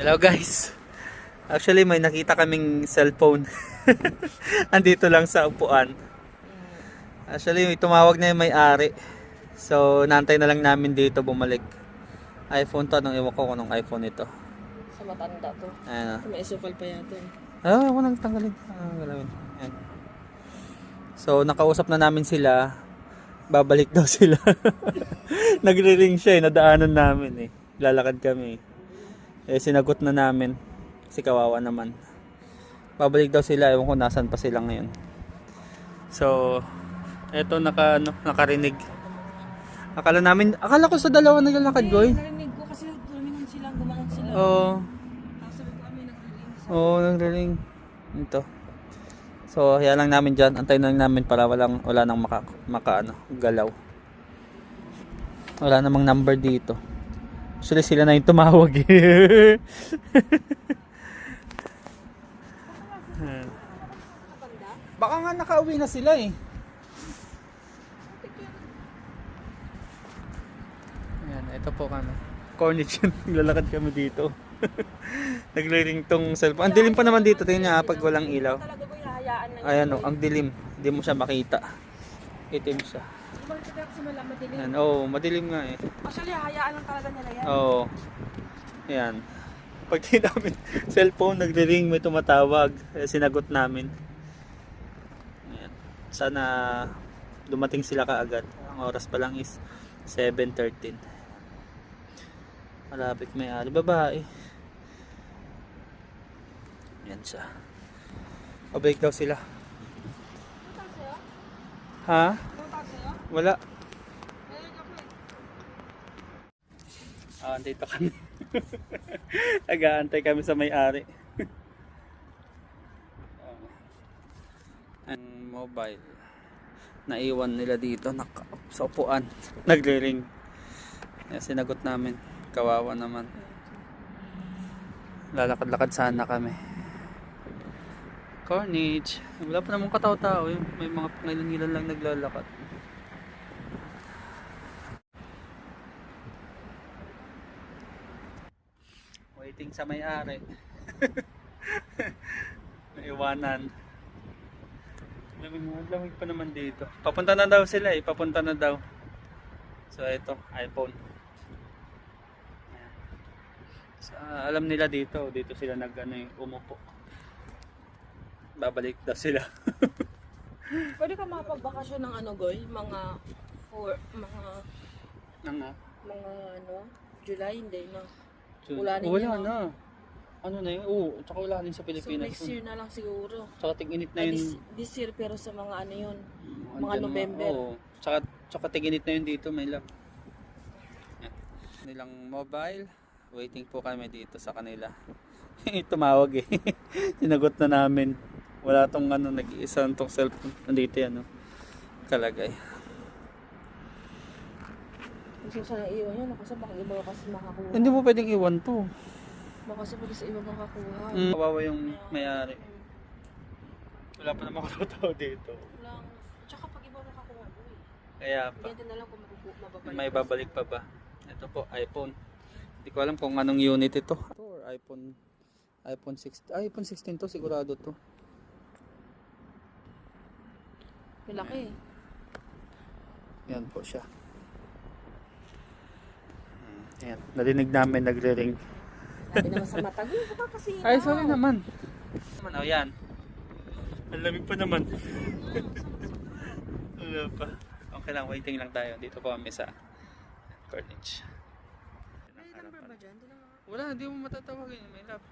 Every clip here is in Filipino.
Hello guys. Actually may nakita kaming cellphone. Andito lang sa upuan. Actually may tumawag na yung may-ari. So naantay na lang namin dito bumalik. iPhone to, anong ewan ko kung anong iPhone ito. Sa matanda to. Ayan. May isukal pa yata eh. Ako nang tanggalin. Galawin. Ayan. So nakausap na namin sila. Babalik daw sila. Nagre-ring siya eh. Nadaanan namin eh. Lalakad kami. Eh sinagot na namin. Kasi kawawa naman. Babalik daw sila. Ewan ko nasan pa sila ngayon. So eto nakarinig. Akala ko sa dalawa naglalakad ko eh. Narinig ko kasi lumingon sila, gumangon sila. Oo. Tapos sabi ko kami nagre-ring. Oo, nagre-ring. Ito. So, kaya lang namin dyan. Antayin na lang namin para wala nang galaw. Wala namang number dito. Actually, sila na yung tumawag eh. Baka nga nakauwi na sila eh. Ayan, ito po kami. Corniche yun. Lalakad kami dito. Nagre-ring tong cellphone. Ang dilim pa naman dito. Tingnan niya pag walang ilaw. Talaga ko hinahayaan lang. Ayan o, ang dilim. Hindi mo siya makita. Itim siya. Bakit kaya kasi madilim? Ayan, oo, madilim nga eh. Actually, hahayaan lang talaga nila yan. Oo. Ayan. Pag di namin cellphone, nagre-ring, may tumatawag. Sinagot namin. Ayan. Sana dumating sila kaagad. Ang oras pa lang is 7:13. Malapit may-ari. Babae. Ayan siya. Pabalik daw sila. Tutang sa'yo? Ha? Tutang sa'yo? Wala. Ayun ako eh. Andito kami. Nag-aantay kami sa may-ari. Ang mobile naiwan nila dito sa upuan. Nagre-ring. Kaya sinagot namin. Kawawa naman. Lalakad-lakad sana kami. Corniche. Wala pa namang katao-tao. May mga pangilan-ilan lang naglalakad. Waiting sa may-ari. Naiwanan. Lamig pa naman dito. Papunta na daw sila eh. Papunta na daw. So ito, iPhone. Ayan. So, alam nila dito. Dito sila umupo. Babalik daw sila. Pwede ka makapagbakasyon ng Goy? Mga July, hindi na. Ulanin Wala yun, na. Ano na yun? Oo, tsaka wala din sa So Pilipinas. next year na lang siguro. Tsaka tig-init na yun. This year pero sa mga yun. Mga Andyan November. Oo. Tsaka tig-init na yun dito, may love. Yan. Nilang mobile. Waiting po kami dito sa kanila. Tumawag eh. Sinagot na namin. Wala tong nag-iisa tong cellphone. Nandito yan, kalagay. Gusto sana iwan yun. Kasi baka iba kasi makakuha. Hindi mo pwedeng iwan to. Baka kasi pwede sa iba makakuha. Kawawa yung may-ari. Wala pa namang tao dito. Lang. Tsaka pag iba makakuha mo eh. Kaya pa. Ganyan na lang kung mababalik. May babalik pa ba? Ito po, iPhone. Hindi ko alam kung anong unit ito. Or iPhone 16 to, sigurado to. Malaki eh. Yan po siya. Ayan, narinig namin nagre-ring. Sabi naman sa mata, baka kasi Ay, sorry naman. Oh, yan. Ang lamig pa naman. Wala pa. Okay lang, waiting lang tayo. Dito po kami sa Corniche. May number ba dyan? Wala, hindi mo matatawagin. May love.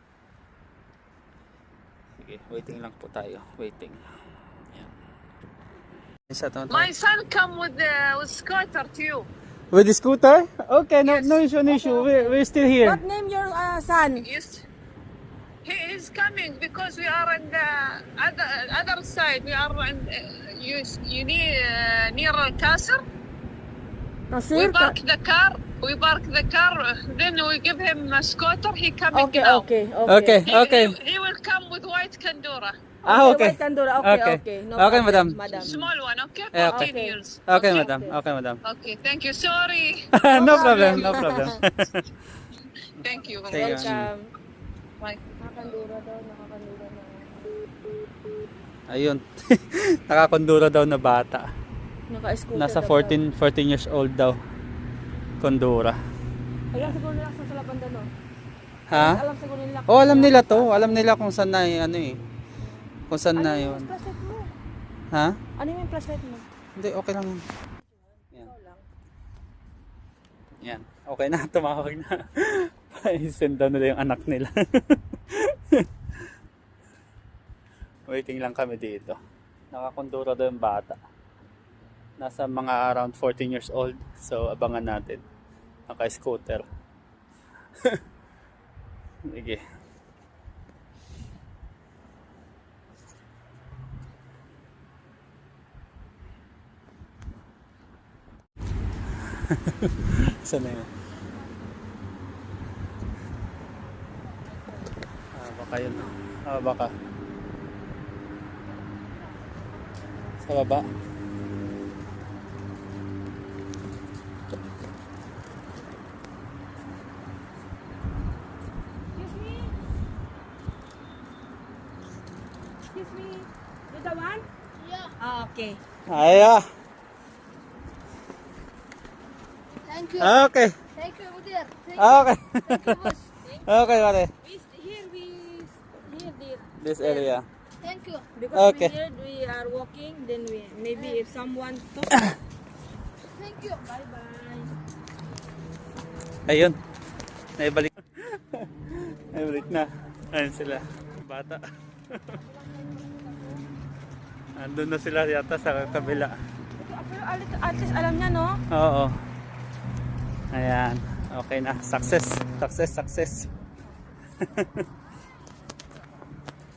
Sige, waiting lang po tayo. Waiting. Yan. My son come with scooter too. With the scooter? Okay, no issue. We're still here. What name your son? Yes. He is coming because we are on the other side. We are on you near Kasser. We park the car. Then we give him a scooter. He coming now. Okay. He will come with white Kandura. Okay. White Kandura. Okay. No Okay, problem, madam. Small one, okay? Yeah, 14 okay. years. Okay, madam. Okay, madam. Okay, thank you. Sorry. No problem. Thank you. Thank you. Welcome. Why? Nakakandura daw, nakakandura na. Ayun. Nakakondura daw na bata. Naka-scooter Nasa daw. 14 years old daw. Kondura. Alam siguro nila sa Salapanda, no? Ha? Alam siguro nila. Oh, alam nila to. Alam nila kung saan na ano eh. Kung saan Ano na yung yun. flashlight mo? Ha? Ano yung flashlight mo? Hindi, okay lang. Yan. Ikaw lang. Yan. Okay na, tumawag na. I-send down nila yung anak nila. Waiting lang kami dito. Nakakondura daw yung bata. Nasa mga around 14 years old. So, abangan natin. Naka-scooter. Sige. Saan na yun? Baka yun. Baka. Sa baba. Excuse me? Excuse me? You the one? Yeah, Ah, okay. Aya. thank you. Okay. Thank you, Mudir. Okay. Thank you, boss. Okay, pare. Here there. This area. Thank you. Because Okay. we are walking, then we maybe if someone talk. Thank you. Bye bye. Ayun. Naibalik. Naibalik na. Ayun sila. Bata. Andun na sila yata sa kabila. Pero at least alam niya, no? Oo. Ayan. Okay na. Success. Success.